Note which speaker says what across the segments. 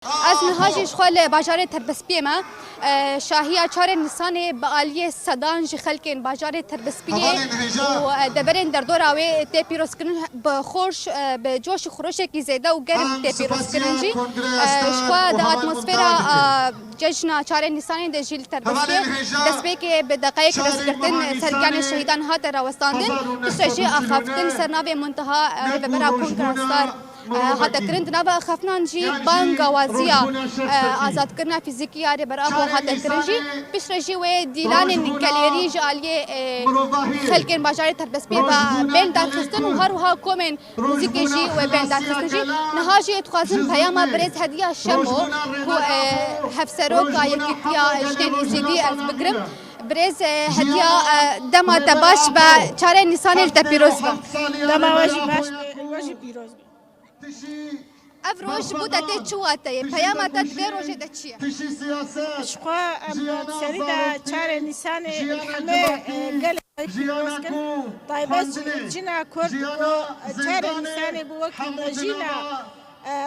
Speaker 1: از نهاجی شخال باجار تربسپی ما شاهیا چهار نسان بالیه صدان جخلکن باجار تربسپیه و دبرن در دور آوی تپیروس کنن بخورش به جوش خروش کی زیده و گرم تپیروس کننجی شخوا د اتمسفرا جشن چهار نسان د جیل تربسپیه دسبه که به دقایق رسکرتن سرگان شهیدان هات راوستاندن تشجی اخافتن سرناوی منتها ربرا کون کرستار هذا كرنت نبا خفنا نجي بانغا وازيا آزاد كرنا فيزيكي ياري برابو هذا كرنجي بشرجي وديلان الكاليري جاليه خلكن باجاري تربسبي بين دار خستن وهر وها كومن موزيكي جي وبين دار خستن جي نهاجي تخازن بياما بريز هدية شمو هو هفسروكا يكتيا جنين إزيدي از بقرم بريز هدية دما تباش با چاره نسان التبيروز
Speaker 2: دما واجي باش واجي بيروز
Speaker 1: افروش بودا تشواتي بياما تدبيروج دتشيا
Speaker 2: شقا سريدا چار نسان الحمى قال طيب جينا كرد چار نسان بوقت جينا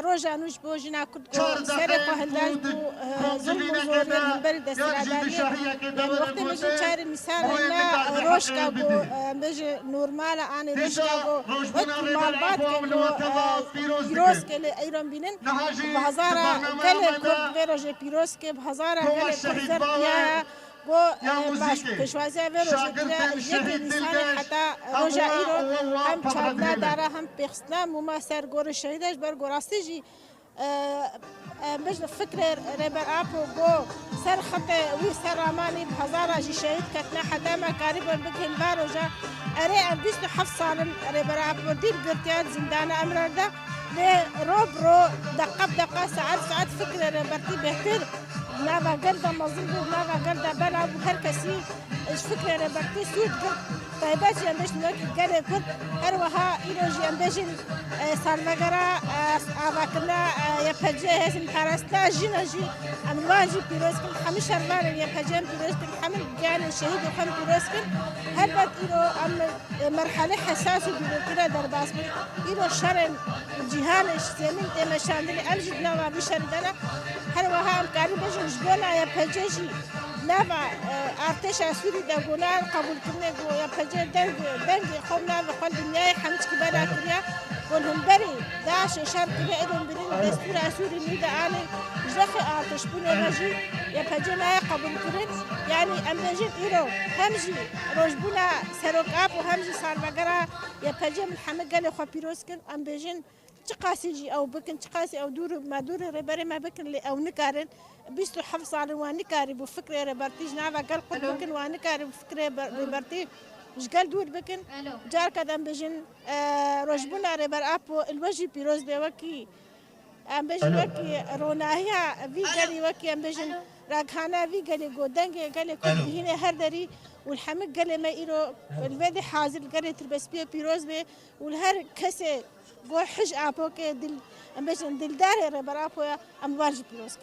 Speaker 2: روجا نوش بوجنا كرد سرق هنداج بو ظلم وزور البلد السرادانية يعني وقت مجي چار نسان هنا روشكا بو مجي نورمالا آني روشكا بو وقت مالبات كو بيروز كلي ايران بينن بهزارة كلي كرد بيروجي بيروز كي بهزارة كلي كرد زرقيا بو باش پشوازی روزی دیگر جدی نسان حتی روزا ایران هم چهارده داره هم پیخستن مما سر گور شهیدش بر گوراستی جی مجد فکر ربر آپو بو سر خط وی سر رامانی بهزارة جی شهید کتنا حتی ما قریبا بکن باروجا اره ام 27 سال ربر آپو دیل گرتیات زندان امرده روب رو دقه بدقه ساعت فکر ربرتی بهتر نافا قلدا مظلوم نافا قلدا بلا وهر كسي ايش فكره ربطي سود قلت طيبات جنبش نوكي قال كنت اروها ايلو جنبش سالمغرا اباكنا يفجي هسم حرستا جينجي امواجي بيروسكن خمس شربان يفجين بيروسكن حمل جاني شهيد وخم بيروسكن هربت ايلو ام مرحله حساسه بيروكنا درباس ايلو شرن جهان سمين تمشاندلي الجد نوا بشردنا هروها ام قاري جبنا يا بجيجي نبع ارتش اسوري دغونا قبول كنا يا بجي دنگ خمنا بقول الدنيا حمد كبار كريا قولهم بري داش شرط كده ادم برين دستور اسوري نيدا اني جخي ارتش بني رجي يا بجي ما قبول كرين يعني ام بجي ايرو همجي روجبنا سروقاب وهمجي صار بقرا يا بجي محمد قال خو بيروسكن ام بجين تقاسي او بكن تقاسي او دور ما دور ربري ما بكن لي او نكارن بيستو حفص على وانكاري بفكره ربرتي جنابا قال قد بكن وانكاري بفكره ربرتي مش قال دور بكن جار كدام بجن رجبنا ربر ابو الوجه بيروز بوكي ام بجن وكي روناهيا في قالي وكي ام بجن راكهانا في قالي غودنجي قالي كل هنا هردري والحمق قالي ما ايرو الفيدي حاضر قالي تربس بيروز بي والهر كسي بو حج ابو كي دل ام بجن دل داري ربر ابو ام وارج بيروز